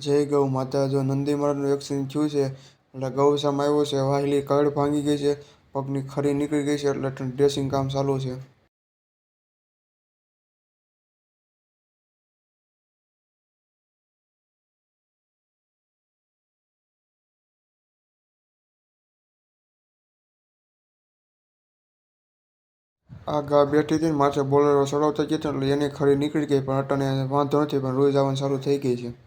જય ગૌ માતા. જો નંદી મહારાજનું એક્સિડન્ટ થયું છે એટલે ગૌશાળામાં આવ્યો છે. વાહેલી કડ ભાંગી ગઈ છે, પગની ખરી નીકળી ગઈ છે એટલે ડ્રેસિંગ કામ ચાલુ છે. આ ગા બેઠી હતી ને માથે બોલેરો ચડાવતા ગયા હતા એટલે એની ખરી નીકળી ગઈ, પણ અટાણે વાંધો નથી, પણ રોજ આવવાનું ચાલુ થઈ ગઈ છે.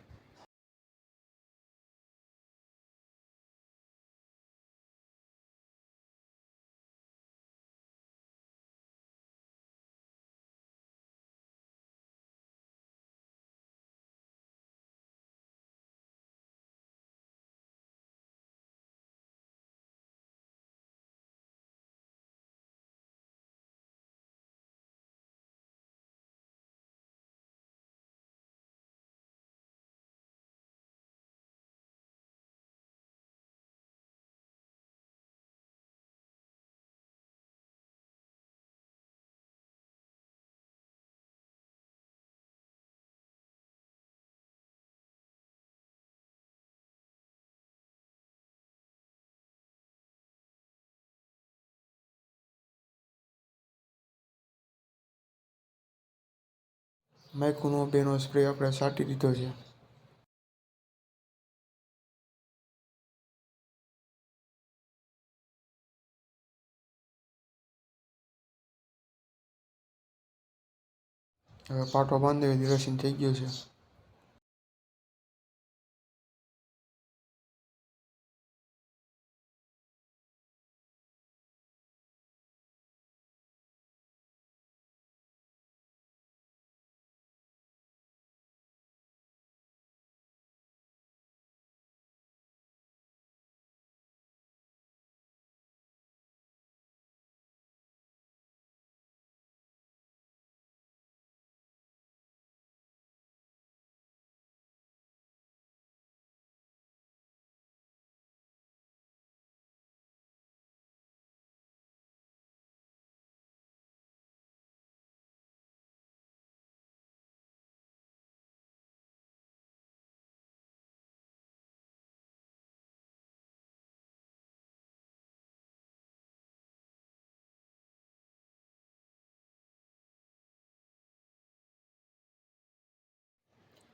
માઇક્રોનો બેનો સ્પ્રે આપણે છાંટી દીધો છે. હવે પાટો બાંધી ડ્રેસિંગ થઈ ગયું છે.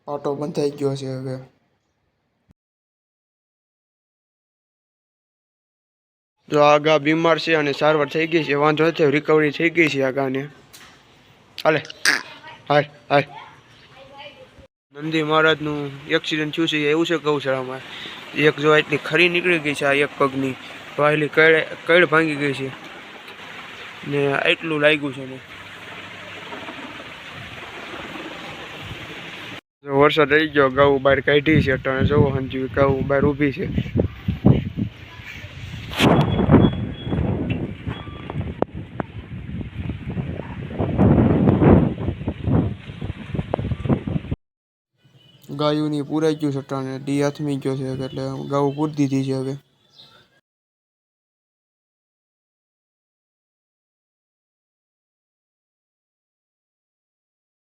પાટો બંધાઈ ગયો છે હવે. જો આ ગા બીમાર છે અને સારવાર થઈ ગઈ છે, વાંધો નથી, રિકવરી થઈ ગઈ છે આ ગાને. હાલે હાલ હાલ. નંદી મહારાજનું એક્સિડન્ટ થયું છે એવું છે ગૌશાળામાં. એક જો એટલી ખરી નીકળી ગઈ છે, આ એક પગની વાહેલી કડ ભાંગી ગઈ છે ને એટલું લાગ્યું છે ને. વરસાદ આવી ગયો, ગાઉ બહાર કાઢી છે અટાણે. જોવો હંજી ગાઉ બહાર ઊભી છે. ગાયુની પૂરાઈ ગયું છે અટાણે, ડી હાથમી ગયો છે એટલે ગાઉ પૂરી દીધી છે હવે.